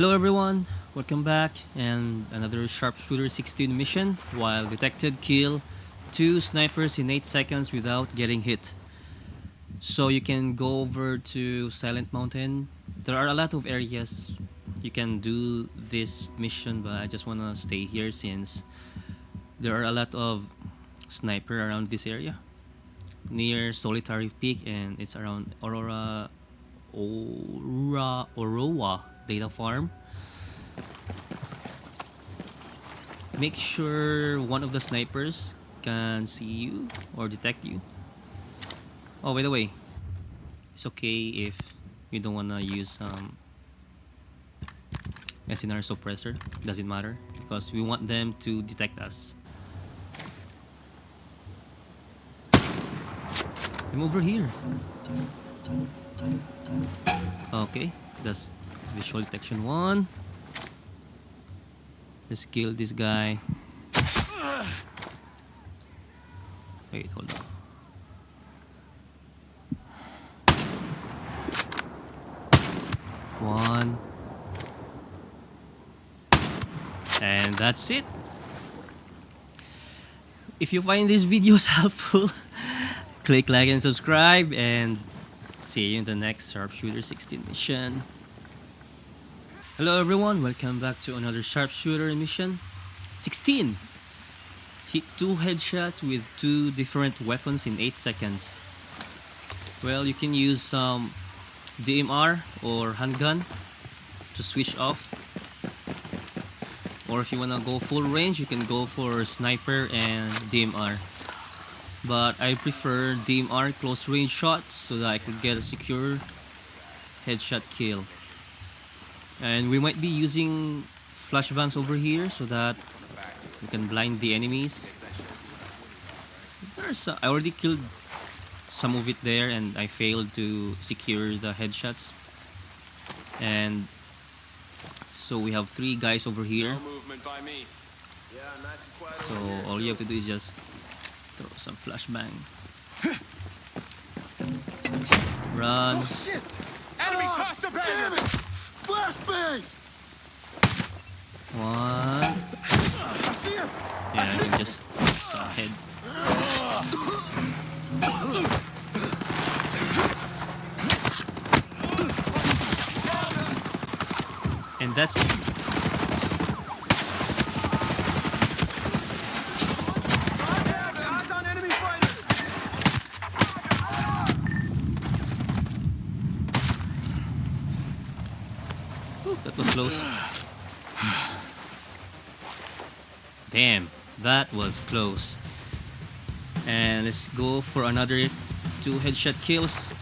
Hello everyone, welcome back and another Sharpshooter 16 mission while detected kill 2 snipers in 8 seconds without getting hit. So you can go over to Silent Mountain. There are a lot of areas you can do this mission, but I just wanna stay here since there are a lot of sniper around this area near Solitary Peak, and it's around Orowa data farm. Make sure one of the snipers can see you or detect you. Oh, by the way, it's okay if you don't wanna use SNR suppressor. Doesn't matter because we want them to detect us. I'm over here. Okay, that's visual detection 1. Let's kill this guy. Wait, hold on. One. And that's it. If you find these videos helpful, click like and subscribe, and see you in the next Sharpshooter 16 mission. Hello everyone, welcome back to another Sharpshooter mission 16. Hit 2 headshots with 2 different weapons in 8 seconds. Well, you can use some DMR or handgun to switch off. Or if you wanna go full range, you can go for sniper and DMR. But I prefer DMR close range shots so that I could get a secure headshot kill. And we might be using flashbangs over here so that we can blind the enemies. I already killed some of it there and I failed to secure the headshots. And so we have 3 guys over here. So all you have to do is just throw some flashbang. Run. Oh shit! Enemy tossed a damn it! Flashbangs! 1. I see him! Yeah, I can just saw head. And that's it. Eyes on enemy fighters! Ooh, that was close. Damn, that was close. And let's go for another 2 headshot kills.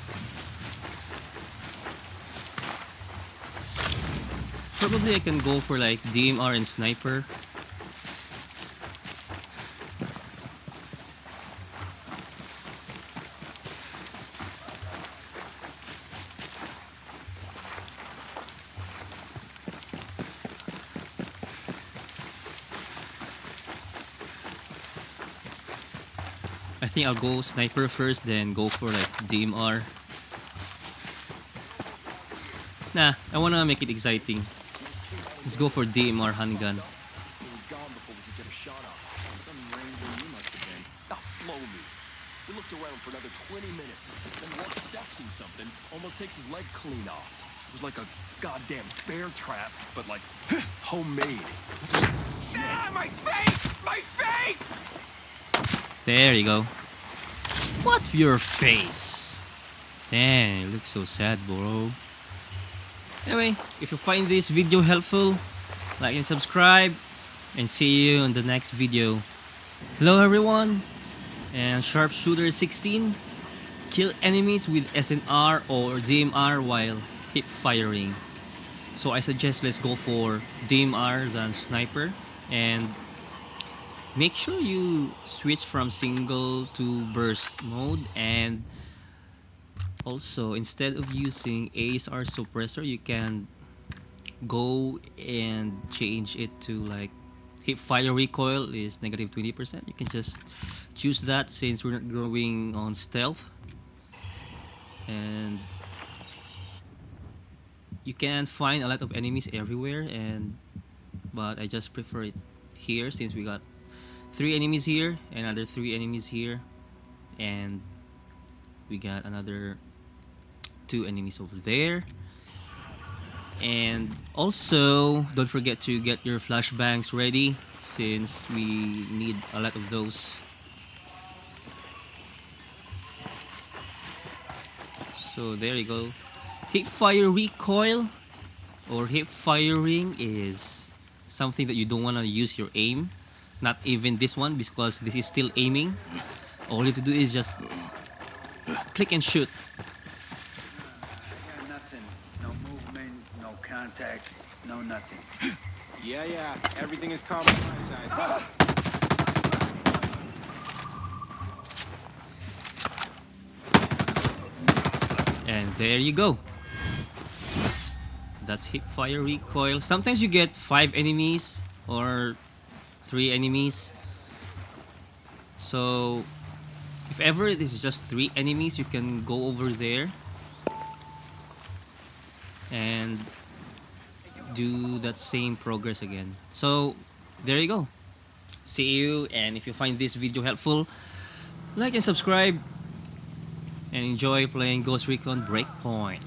Probably I can go for like DMR and sniper. I think I'll go sniper first, then go for like DMR. Nah, I wanna make it exciting. Let's go for DMR handgun. It was gone before we could get a shot off. Some ranger you must have been. Oh, blow me. We looked around for another 20 minutes. Then one steps in something, almost takes his leg clean off. It was like a goddamn bear trap, but like homemade. Ah, my face! My face! There you go. What your face? Damn, you look so sad, bro. Anyway, if you find this video helpful, like and subscribe, and see you in the next video. Hello everyone, and Sharpshooter 16. Kill enemies with SNR or DMR while hip firing. So I suggest let's go for DMR than sniper, and make sure you switch from single to burst mode, and also instead of using ASR suppressor you can go and change it to like hip fire recoil is negative 20%. You can just choose that since we're not going on stealth. And you can find a lot of enemies everywhere, but I just prefer it here since we got 3 enemies here, another 3 enemies here, and we got another 2 enemies over there. And also, don't forget to get your flashbangs ready since we need a lot of those. So there you go. Hip fire recoil or hip firing is something that you don't want to use your aim. Not even this one, because this is still aiming. All you have to do is just click and shoot. I got nothing. No movement, no contact, no nothing. Yeah, everything is calm on my side. And there you go. That's hip fire recoil. Sometimes you get 5 enemies or 3 enemies. So if ever it is just 3 enemies, you can go over there and do that same progress again. So there you go. See you, and if you find this video helpful, like and subscribe, and enjoy playing Ghost Recon Breakpoint.